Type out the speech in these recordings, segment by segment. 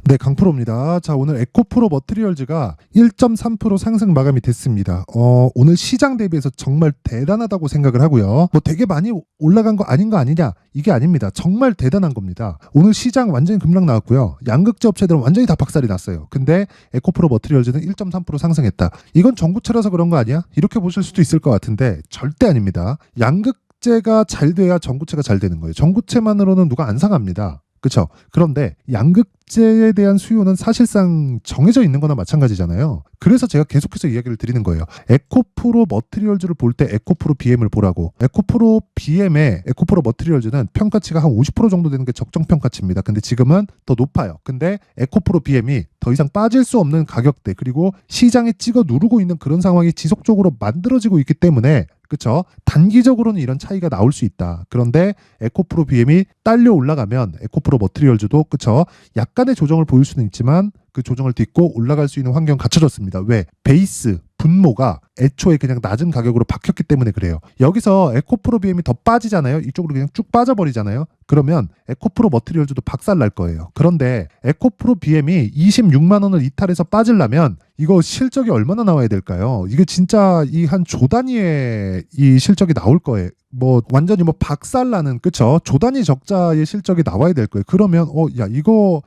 네, 강프로입니다. 자, 오늘 에코프로 머티리얼즈가 1.3% 상승 마감이 됐습니다. 오늘 시장 대비해서 정말 대단하다고 생각을 하고요. 뭐 되게 많이 올라간 거 아닌 거 아니냐? 이게 아닙니다. 정말 대단한 겁니다. 오늘 시장 완전히 급락 나왔고요. 양극재 업체들은 완전히 다 박살이 났어요. 근데 에코프로 머티리얼즈는 1.3% 상승했다. 이건 전구체라서 그런 거 아니야? 이렇게 보실 수도 있을 것 같은데 절대 아닙니다. 양극재가 잘 돼야 전구체가 잘 되는 거예요. 전구체만으로는 누가 안 상합니다. 그렇죠? 그런데 양극재에 대한 수요는 사실상 정해져 있는 거나 마찬가지잖아요. 그래서 제가 계속해서 이야기를 드리는 거예요. 에코프로 머티리얼즈를 볼 때 에코프로 BM을 보라고. 에코프로 BM의 에코프로 머티리얼즈는 평가치가 한 50% 정도 되는 게 적정 평가치입니다. 근데 지금은 더 높아요. 근데 에코프로 BM이 더 이상 빠질 수 없는 가격대, 그리고 시장에 찍어 누르고 있는 그런 상황이 지속적으로 만들어지고 있기 때문에, 그렇죠? 단기적으로는 이런 차이가 나올 수 있다. 그런데 에코프로 BM이 딸려 올라가면 에코프로 머티리얼즈도, 그렇죠? 약간의 조정을 보일 수는 있지만 그 조정을 딛고 올라갈 수 있는 환경 갖춰졌습니다. 왜? 베이스 분모가 애초에 그냥 낮은 가격으로 박혔기 때문에 그래요. 여기서 에코프로 BM이 더 빠지잖아요. 이쪽으로 그냥 쭉 빠져버리잖아요. 그러면 에코프로 머티리얼즈도 박살 날 거예요. 그런데 에코프로 BM이 26만 원을 이탈해서 빠지려면 이거 실적이 얼마나 나와야 될까요? 이게 진짜 이 한 조 단위의 이 실적이 나올 거예요. 뭐 완전히 뭐 박살나는, 그쵸? 조 단위 적자의 실적이 나와야 될 거예요. 그러면 야, 이거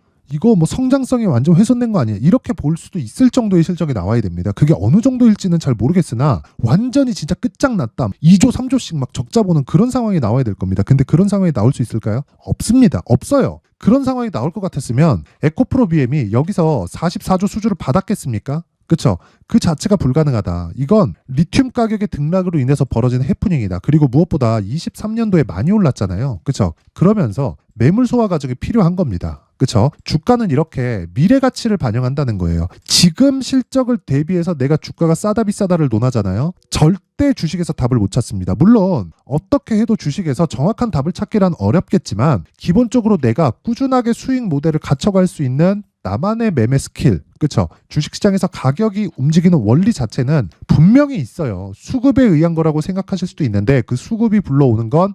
뭐 성장성이 완전 훼손된 거 아니야? 이렇게 볼 수도 있을 정도의 실적이 나와야 됩니다. 그게 어느 정도일지는 잘 모르겠으나 완전히 진짜 끝장났다, 2조 3조씩 막 적자 보는 그런 상황이 나와야 될 겁니다. 근데 그런 상황이 나올 수 있을까요? 없습니다. 없어요. 그런 상황이 나올 것 같았으면 에코프로 BM이 여기서 44조 수주를 받았겠습니까? 그쵸? 그 자체가 불가능하다. 이건 리튬 가격의 등락으로 인해서 벌어진 해프닝이다. 그리고 무엇보다 23년도에 많이 올랐잖아요. 그쵸? 그러면서 매물 소화 과정이 필요한 겁니다. 그쵸? 주가는 이렇게 미래 가치를 반영한다는 거예요. 지금 실적을 대비해서 내가 주가가 싸다 비싸다를 논하잖아요. 절대 주식에서 답을 못 찾습니다. 물론 어떻게 해도 주식에서 정확한 답을 찾기란 어렵겠지만 기본적으로 내가 꾸준하게 수익 모델을 갖춰갈 수 있는 나만의 매매 스킬, 그렇죠? 주식시장에서 가격이 움직이는 원리 자체는 분명히 있어요. 수급에 의한 거라고 생각하실 수도 있는데 그 수급이 불러오는 건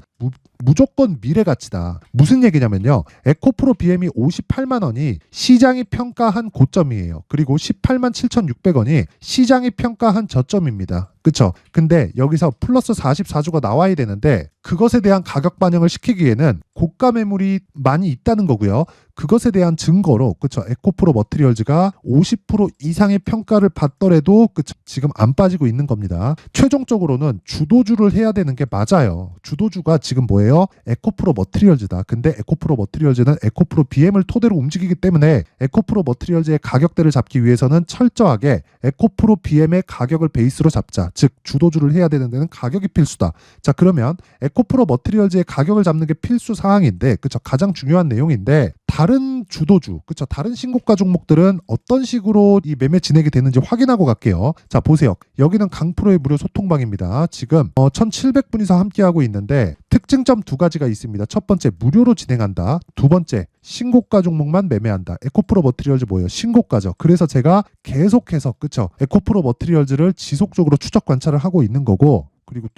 무조건 미래 가치다. 무슨 얘기냐면요. 에코프로 BM이 58만 원이 시장이 평가한 고점이에요. 그리고 18만 7,600원이 시장이 평가한 저점입니다. 그렇죠? 근데 여기서 플러스 44조가 나와야 되는데 그것에 대한 가격 반영을 시키기에는 고가 매물이 많이 있다는 거고요. 그것에 대한 증거로, 그렇죠? 에코프로 머티리얼즈가 50% 이상의 평가를 받더라도, 그쵸? 지금 안 빠지고 있는 겁니다. 최종적으로는 주도주를 해야 되는 게 맞아요. 주도주가 지금 뭐예요? 에코프로 머티리얼즈다. 근데 에코프로 머티리얼즈는 에코프로 BM을 토대로 움직이기 때문에 에코프로 머티리얼즈의 가격대를 잡기 위해서는 철저하게 에코프로 BM의 가격을 베이스로 잡자. 즉 주도주를 해야 되는 데는 가격이 필수다. 자, 그러면 에코프로 머티리얼즈의 가격을 잡는 게 필수 사항인데, 그쵸? 가장 중요한 내용인데, 다른 주도주, 그쵸? 다른 신고가 종목들은 어떤 식으로 이 매매 진행이 되는지 확인하고 갈게요. 자, 보세요. 여기는 강프로의 무료 소통방입니다. 지금 1,700분이서 함께하고 있는데 특징점 두 가지가 있습니다. 첫 번째, 무료로 진행한다. 두 번째, 신고가 종목만 매매한다. 에코프로 머티리얼즈 뭐예요? 신고가죠. 그래서 제가 계속해서, 그쵸? 에코프로 머티리얼즈를 지속적으로 추적 관찰을 하고 있는 거고, 그리고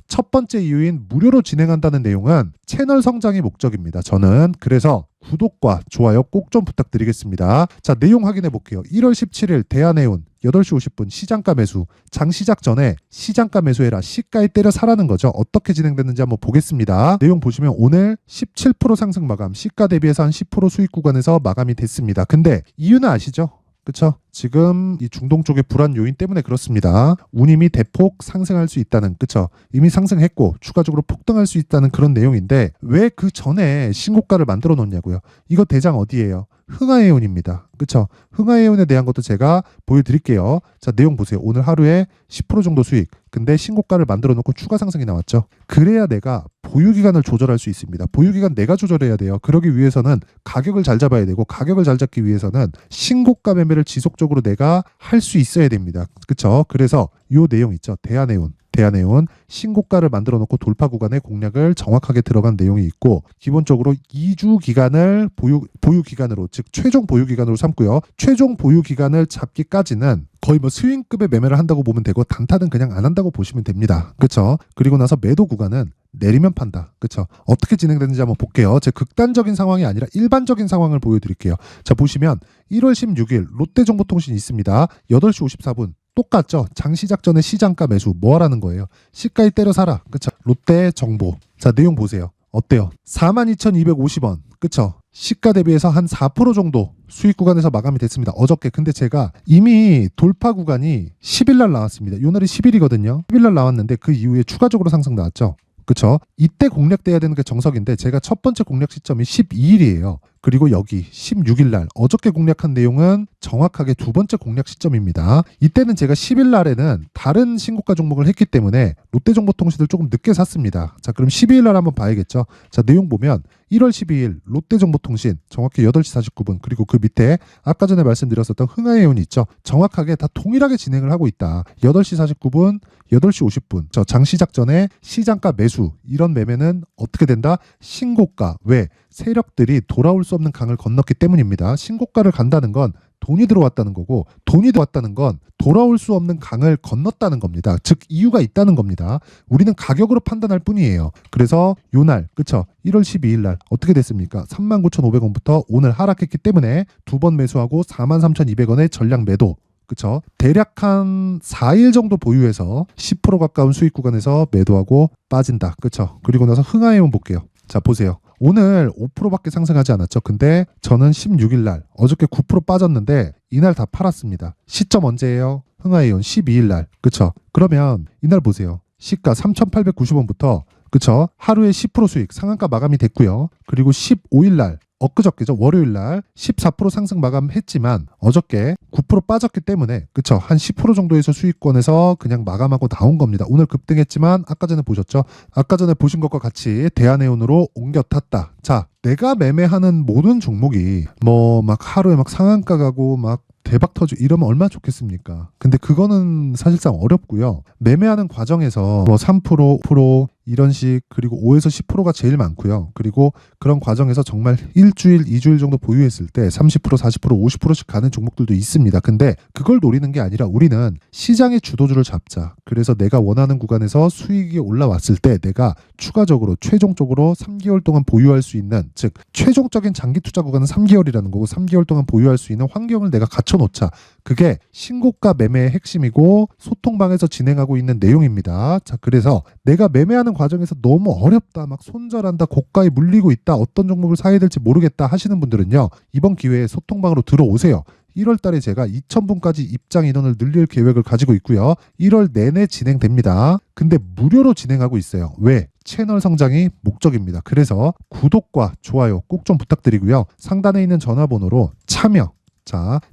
첫 번째 이유인 무료로 진행한다는 내용은 채널 성장이 목적입니다. 저는 그래서 구독과 좋아요 꼭 좀 부탁드리겠습니다. 자, 내용 확인해 볼게요. 1월 17일 대한해운 8시 50분 시장가 매수. 장 시작 전에 시장가 매수해라. 시가에 때려 사라는 거죠. 어떻게 진행됐는지 한번 보겠습니다. 내용 보시면 오늘 17% 상승 마감, 시가 대비해서 한 10% 수익 구간에서 마감이 됐습니다. 근데 이유는 아시죠? 그쵸? 지금 이 중동 쪽의 불안 요인 때문에 그렇습니다. 운임이 대폭 상승할 수 있다는, 그쵸? 이미 상승했고 추가적으로 폭등할 수 있다는 그런 내용인데 왜 그 전에 신고가를 만들어 놓냐고요. 이거 대장 어디예요? 흥하해운입니다. 그쵸? 흥하해운에 대한 것도 제가 보여드릴게요. 자, 내용 보세요. 오늘 하루에 10% 정도 수익. 근데 신고가를 만들어 놓고 추가 상승이 나왔죠. 그래야 내가 보유기간을 조절할 수 있습니다. 보유기간 내가 조절해야 돼요. 그러기 위해서는 가격을 잘 잡아야 되고, 가격을 잘 잡기 위해서는 신고가 매매를 지속적으로 내가 할 수 있어야 됩니다. 그쵸? 그래서 이 내용 있죠. 대한해운. 대한해운 신고가를 만들어 놓고 돌파 구간의 공략을 정확하게 들어간 내용이 있고, 기본적으로 2주 기간을 보유 기간으로, 즉 최종 보유 기간으로 삼고요. 최종 보유 기간을 잡기까지는 거의 뭐 스윙급의 매매를 한다고 보면 되고, 단타는 그냥 안 한다고 보시면 됩니다. 그렇죠? 그리고 나서 매도 구간은 내리면 판다. 그렇죠? 어떻게 진행되는지 한번 볼게요. 제 극단적인 상황이 아니라 일반적인 상황을 보여드릴게요. 자, 보시면 1월 16일 롯데정보통신이 있습니다. 8시 54분. 똑같죠? 장 시작 전에 시장가 매수. 뭐 하라는 거예요? 시가에 때려 사라. 그쵸? 롯데정보. 자, 내용 보세요. 어때요? 42,250원. 그쵸? 시가 대비해서 한 4% 정도 수익 구간에서 마감이 됐습니다. 어저께. 근데 제가 이미 돌파 구간이 10일 날 나왔습니다. 요 날이 10일이거든요. 10일 날 나왔는데 그 이후에 추가적으로 상승 나왔죠. 그쵸? 이때 공략돼야 되는 게 정석인데, 제가 첫 번째 공략 시점이 12일이에요. 그리고 여기 16일 날 어저께 공략한 내용은 정확하게 두 번째 공략 시점입니다. 이때는 제가 10일 날에는 다른 신고가 종목을 했기 때문에 롯데정보통신을 조금 늦게 샀습니다. 자, 그럼 12일 날 한번 봐야겠죠. 자, 내용 보면 1월 12일 롯데정보통신 정확히 8시 49분, 그리고 그 밑에 아까 전에 말씀드렸었던 흥하해운이 있죠. 정확하게 다 동일하게 진행을 하고 있다. 8시 49분, 8시 50분. 저 장 시작 전에 시장가 매수. 이런 매매는 어떻게 된다? 신고가. 왜? 세력들이 돌아올 수 없는 강을 건넜기 때문입니다. 신고가를 간다는 건 돈이 들어왔다는 거고, 돈이 들어왔다는 건 돌아올 수 없는 강을 건넜다는 겁니다. 즉 이유가 있다는 겁니다. 우리는 가격으로 판단할 뿐이에요. 그래서 요날, 그쵸? 1월 12일 날 어떻게 됐습니까? 39,500원부터 오늘 하락했기 때문에 두 번 매수하고 43,200원의 전량 매도. 그쵸? 대략 한 4일 정도 보유해서 10% 가까운 수익 구간에서 매도하고 빠진다. 그쵸? 그리고 나서 흥하해운 볼게요. 자, 보세요. 오늘 5%밖에 상승하지 않았죠. 근데 저는 16일 날 어저께 9% 빠졌는데 이날 다 팔았습니다. 시점 언제예요? 흥하해운 12일 날. 그쵸? 그러면 이날 보세요. 시가 3,890원부터, 그쵸? 하루에 10% 수익 상한가 마감이 됐고요. 그리고 15일 날, 엊그저께죠. 월요일 날 14% 상승 마감했지만 어저께 9% 빠졌기 때문에, 그쵸? 한 10% 정도에서 수익권에서 그냥 마감하고 나온 겁니다. 오늘 급등했지만 아까 전에 보셨죠? 아까 전에 보신 것과 같이 대한해운으로 옮겨 탔다. 자, 내가 매매하는 모든 종목이 뭐 막 하루에 막 상한가 가고 막 대박 터지고 이러면 얼마나 좋겠습니까? 근데 그거는 사실상 어렵고요. 매매하는 과정에서 뭐 3%, 5% 이런 식, 그리고 5에서 10%가 제일 많고요. 그리고 그런 과정에서 정말 일주일, 2주일 정도 보유했을 때 30%, 40%, 50%씩 가는 종목들도 있습니다. 근데 그걸 노리는 게 아니라 우리는 시장의 주도주를 잡자. 그래서 내가 원하는 구간에서 수익이 올라왔을 때 내가 추가적으로 최종적으로 3개월 동안 보유할 수 있는, 즉 최종적인 장기 투자 구간은 3개월이라는 거고 3개월 동안 보유할 수 있는 환경을 내가 갖춰놓자. 그게 신고가 매매의 핵심이고 소통방에서 진행하고 있는 내용입니다. 자, 그래서 내가 매매하는 과정에서 너무 어렵다, 막 손절한다, 고가에 물리고 있다, 어떤 종목을 사야 될지 모르겠다 하시는 분들은요, 이번 기회에 소통방으로 들어오세요. 1월 달에 제가 2,000분까지 입장 인원을 늘릴 계획을 가지고 있고요. 1월 내내 진행됩니다. 근데 무료로 진행하고 있어요. 왜? 채널 성장이 목적입니다. 그래서 구독과 좋아요 꼭 좀 부탁드리고요. 상단에 있는 전화번호로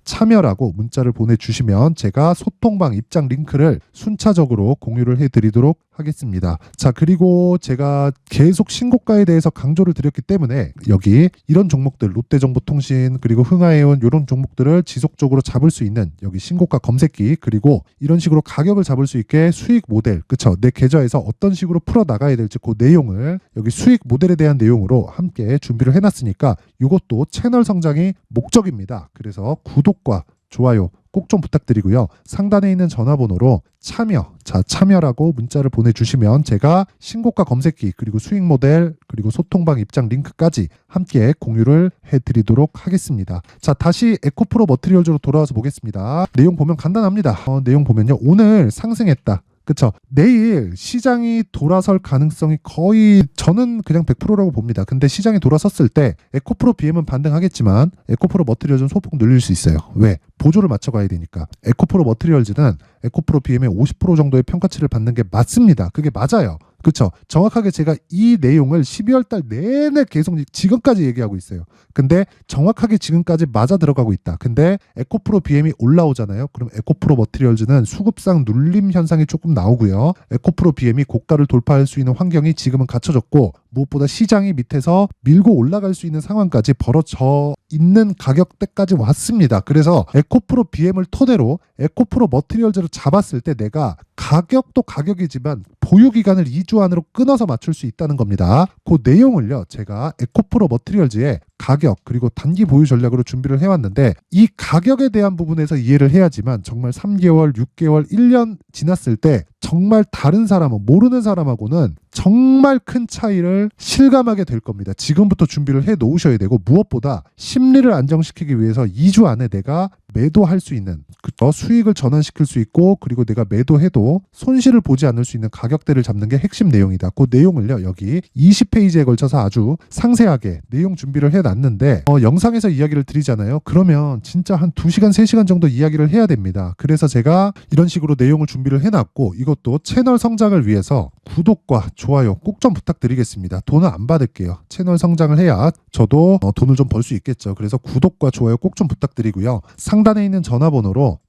참여라고 문자를 보내주시면 제가 소통방 입장 링크를 순차적으로 공유를 해드리도록 하겠습니다. 자, 그리고 제가 계속 신고가에 대해서 강조를 드렸기 때문에 여기 이런 종목들, 롯데정보통신 그리고 흥하해운 이런 종목들을 지속적으로 잡을 수 있는 여기 신고가 검색기, 그리고 이런 식으로 가격을 잡을 수 있게 수익 모델, 그쵸? 내 계좌에서 어떤 식으로 풀어 나가야 될지 그 내용을 여기 수익 모델에 대한 내용으로 함께 준비를 해놨으니까 이것도 채널 성장이 목적입니다. 그래서 구독과 좋아요 꼭 좀 부탁드리고요. 상단에 있는 전화번호로 참여라고 문자를 보내주시면 제가 신고가 검색기, 그리고 수익 모델, 그리고 소통방 입장 링크까지 함께 공유를 해드리도록 하겠습니다. 자, 다시 에코프로 머티리얼즈로 돌아와서 보겠습니다. 내용 보면 간단합니다. 내용 보면요, 오늘 상승했다. 그쵸? 내일 시장이 돌아설 가능성이 거의, 저는 그냥 100%라고 봅니다. 근데 시장이 돌아섰을 때 에코프로 BM은 반등하겠지만 에코프로 머티리얼즈는 소폭 늘릴 수 있어요. 왜? 보조를 맞춰가야 되니까. 에코프로 머티리얼즈는 에코프로 BM의 50% 정도의 평가치를 받는 게 맞습니다. 그게 맞아요. 그쵸. 정확하게 제가 이 내용을 12월 달 내내 계속 지금까지 얘기하고 있어요. 근데 정확하게 지금까지 맞아 들어가고 있다. 근데 에코프로 BM이 올라오잖아요. 그럼 에코프로 머티리얼즈는 수급상 눌림 현상이 조금 나오고요. 에코프로 BM이 고가를 돌파할 수 있는 환경이 지금은 갖춰졌고, 무엇보다 시장이 밑에서 밀고 올라갈 수 있는 상황까지 벌어져 있는 가격대까지 왔습니다. 그래서 에코프로 BM을 토대로 에코프로 머티리얼즈를 잡았을 때 내가 가격도 가격이지만 보유 기간을 2주 안으로 끊어서 맞출 수 있다는 겁니다. 그 내용을요, 제가 에코프로 머티리얼즈의 가격 그리고 단기 보유 전략으로 준비를 해왔는데, 이 가격에 대한 부분에서 이해를 해야지만 정말 3개월, 6개월, 1년 지났을 때 정말 다른 사람은, 모르는 사람하고는 정말 큰 차이를 실감하게 될 겁니다. 지금부터 준비를 해 놓으셔야 되고, 무엇보다 심리를 안정시키기 위해서 2주 안에 내가 매도할 수 있는, 수익을 전환시킬 수 있고, 그리고 내가 매도해도 손실을 보지 않을 수 있는 가격대를 잡는 게 핵심 내용이다. 그 내용을요, 여기 20페이지에 걸쳐서 아주 상세하게 내용 준비를 해놨는데, 영상에서 이야기를 드리잖아요. 그러면 진짜 한 2시간, 3시간 정도 이야기를 해야 됩니다. 그래서 제가 이런 식으로 내용을 준비를 해놨고, 이것도 채널 성장을 위해서 구독과 좋아요 꼭 좀 부탁드리겠습니다. 돈은 안 받을게요. 채널 성장을 해야 저도 돈을 좀 벌 수 있겠죠. 그래서 구독과 좋아요 꼭 좀 부탁드리고요. 상단에 있는 전화번호로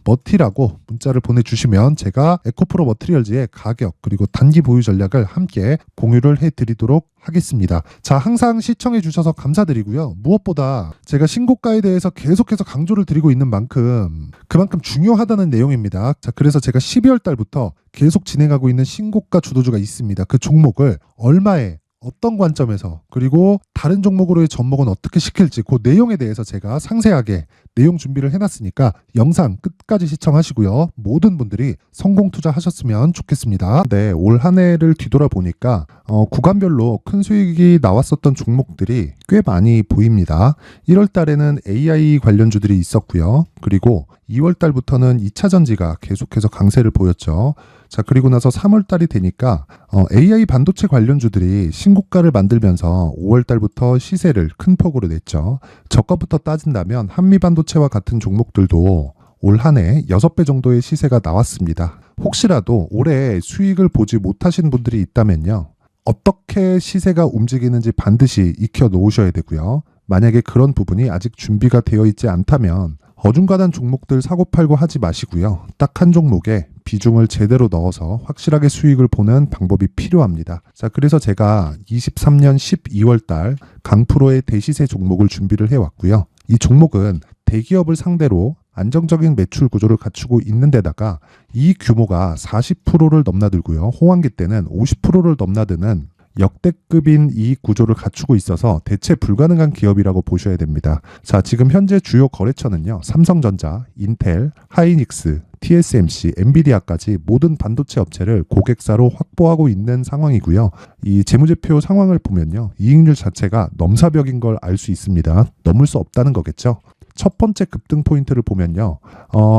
머티라고 문자를 보내주시면 제가 에코프로 머티리얼즈의 가격 그리고 단기 보유 전략을 함께 공유를 해드리도록 하겠습니다. 자, 항상 시청해 주셔서 감사드리고요. 무엇보다 제가 신고가에 대해서 계속해서 강조를 드리고 있는 만큼 그만큼 중요하다는 내용입니다. 자, 그래서 제가 12월 달부터 계속 진행하고 있는 신고가 주도주가 있습니다. 그 종목을 얼마에, 어떤 관점에서, 그리고 다른 종목으로의 접목은 어떻게 시킬지 그 내용에 대해서 제가 상세하게 내용 준비를 해놨으니까 영상 끝까지 시청하시고요. 모든 분들이 성공 투자하셨으면 좋겠습니다. 네, 올 한 해를 뒤돌아보니까 구간별로 큰 수익이 나왔었던 종목들이 꽤 많이 보입니다. 1월 달에는 AI 관련주들이 있었고요. 그리고 2월 달부터는 2차 전지가 계속해서 강세를 보였죠. 자, 그리고 나서 3월 달이 되니까 AI 반도체 관련주들이 신고가를 만들면서 5월 달부터 시세를 큰 폭으로 냈죠. 저가부터 따진다면 한미반도체와 같은 종목들도 올 한 해 6배 정도의 시세가 나왔습니다. 혹시라도 올해 수익을 보지 못하신 분들이 있다면요, 어떻게 시세가 움직이는지 반드시 익혀 놓으셔야 되고요. 만약에 그런 부분이 아직 준비가 되어 있지 않다면 어중간한 종목들 사고팔고 하지 마시고요. 딱 한 종목에 비중을 제대로 넣어서 확실하게 수익을 보는 방법이 필요합니다. 자, 그래서 제가 23년 12월 달 강프로의 대시세 종목을 준비를 해왔고요. 이 종목은 대기업을 상대로 안정적인 매출 구조를 갖추고 있는 데다가 이 규모가 40%를 넘나들고요. 호황기 때는 50%를 넘나드는 역대급인 이익 구조를 갖추고 있어서 대체 불가능한 기업이라고 보셔야 됩니다. 자, 지금 현재 주요 거래처는요, 삼성전자, 인텔, 하이닉스, TSMC, 엔비디아까지 모든 반도체 업체를 고객사로 확보하고 있는 상황이고요. 이 재무제표 상황을 보면요, 이익률 자체가 넘사벽인 걸 알 수 있습니다. 넘을 수 없다는 거겠죠. 첫 번째 급등 포인트를 보면요,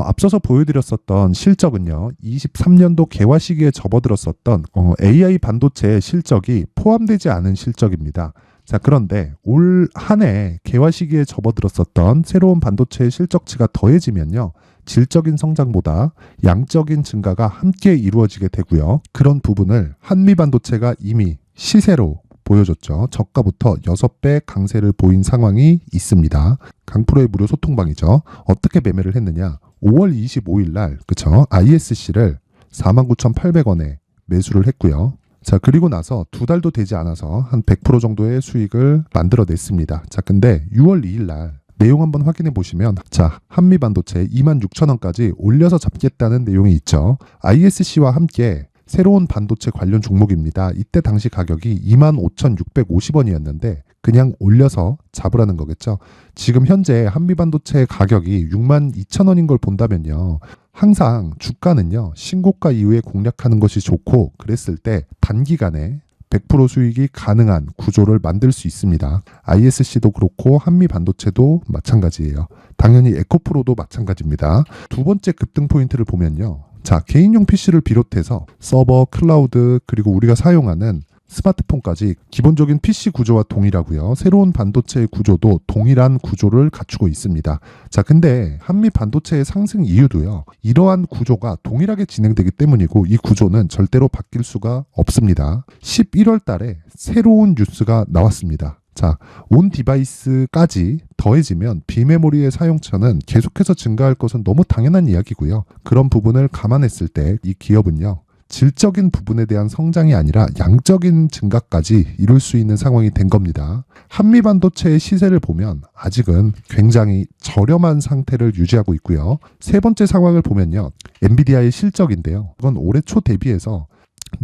앞서서 보여드렸었던 실적은요, 23년도 개화 시기에 접어들었었던 AI 반도체 실적이 포함되지 않은 실적입니다. 자, 그런데 올 한 해 개화 시기에 접어들었었던 새로운 반도체의 실적치가 더해지면요, 질적인 성장보다 양적인 증가가 함께 이루어지게 되고요. 그런 부분을 한미반도체가 이미 시세로 보여줬죠. 저가부터 6배 강세를 보인 상황이 있습니다. 강프로의 무료 소통방이죠. 어떻게 매매를 했느냐? 5월 25일 날, 그쵸? ISC를 49,800원에 매수를 했고요. 자, 그리고 나서 2달도 되지 않아서 한 100% 정도의 수익을 만들어냈습니다. 자, 근데 6월 2일 날 내용 한번 확인해 보시면, 자, 한미반도체 26,000원까지 올려서 잡겠다는 내용이 있죠. ISC와 함께 새로운 반도체 관련 종목입니다. 이때 당시 가격이 25,650원이었는데 그냥 올려서 잡으라는 거겠죠. 지금 현재 한미반도체 가격이 62,000원인 걸 본다면요, 항상 주가는요, 신고가 이후에 공략하는 것이 좋고, 그랬을 때 단기간에 100% 수익이 가능한 구조를 만들 수 있습니다. ISC도 그렇고 한미반도체도 마찬가지예요. 당연히 에코프로도 마찬가지입니다. 두 번째 급등 포인트를 보면요, 자, 개인용 PC를 비롯해서 서버, 클라우드, 그리고 우리가 사용하는 스마트폰까지 기본적인 PC 구조와 동일하고요. 새로운 반도체의 구조도 동일한 구조를 갖추고 있습니다. 자, 근데 한미 반도체의 상승 이유도요. 이러한 구조가 동일하게 진행되기 때문이고 이 구조는 절대로 바뀔 수가 없습니다. 11월 달에 새로운 뉴스가 나왔습니다. 자, 온 디바이스까지 더해지면 비메모리의 사용처는 계속해서 증가할 것은 너무 당연한 이야기고요. 그런 부분을 감안했을 때 이 기업은요. 질적인 부분에 대한 성장이 아니라 양적인 증가까지 이룰 수 있는 상황이 된 겁니다. 한미 반도체의 시세를 보면 아직은 굉장히 저렴한 상태를 유지하고 있고요. 세 번째 상황을 보면요. 엔비디아의 실적인데요. 이건 올해 초 대비해서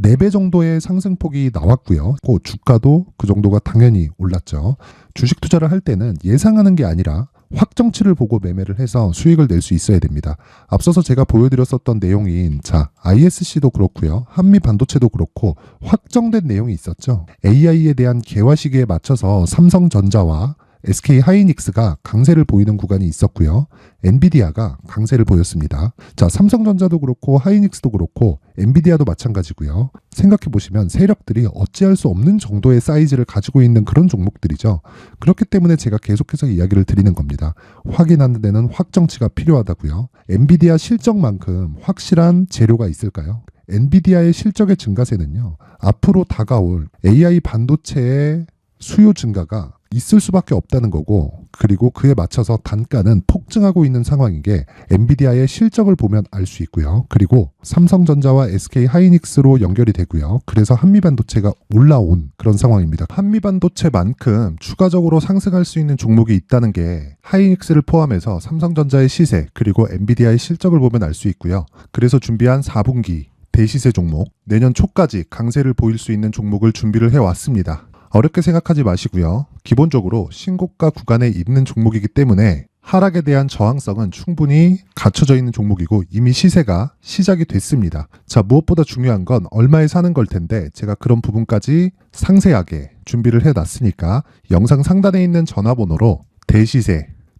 4배 정도의 상승폭이 나왔고요. 그 주가도 그 정도가 당연히 올랐죠. 주식 투자를 할 때는 예상하는 게 아니라 확정치를 보고 매매를 해서 수익을 낼 수 있어야 됩니다. 앞서서 제가 보여드렸었던 내용인 ISC도 그렇고요. 한미 반도체도 그렇고 확정된 내용이 있었죠. AI에 대한 개화 시기에 맞춰서 삼성전자와 SK 하이닉스가 강세를 보이는 구간이 있었고요. 엔비디아가 강세를 보였습니다. 자, 삼성전자도 그렇고 하이닉스도 그렇고 엔비디아도 마찬가지고요. 생각해 보시면 세력들이 어찌할 수 없는 정도의 사이즈를 가지고 있는 그런 종목들이죠. 그렇기 때문에 제가 계속해서 이야기를 드리는 겁니다. 확인하는 데는 확정치가 필요하다고요. 엔비디아 실적만큼 확실한 재료가 있을까요? 엔비디아의 실적의 증가세는요. 앞으로 다가올 AI 반도체의 수요 증가가 있을 수밖에 없다는 거고, 그리고 그에 맞춰서 단가는 폭증하고 있는 상황인 게 엔비디아의 실적을 보면 알 수 있고요. 그리고 삼성전자와 SK 하이닉스로 연결이 되고요. 그래서 한미반도체가 올라온 그런 상황입니다. 한미반도체만큼 추가적으로 상승할 수 있는 종목이 있다는 게 하이닉스를 포함해서 삼성전자의 시세 그리고 엔비디아의 실적을 보면 알 수 있고요. 그래서 준비한 4분기 대시세 종목, 내년 초까지 강세를 보일 수 있는 종목을 준비를 해왔습니다. 어렵게 생각하지 마시고요. 기본적으로 신고가 구간에 있는 종목이기 때문에 하락에 대한 저항성은 충분히 갖춰져 있는 종목이고 이미 시세가 시작이 됐습니다. 자, 무엇보다 중요한 건 얼마에 사는 걸 텐데 제가 그런 부분까지 상세하게 준비를 해놨으니까 영상 상단에 있는 전화번호로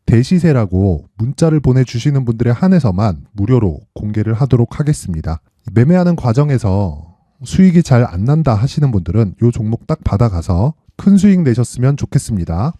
대시세라고 문자를 보내주시는 분들에 한해서만 무료로 공개를 하도록 하겠습니다. 매매하는 과정에서 수익이 잘 안 난다 하시는 분들은 이 종목 딱 받아가서 큰 수익 내셨으면 좋겠습니다.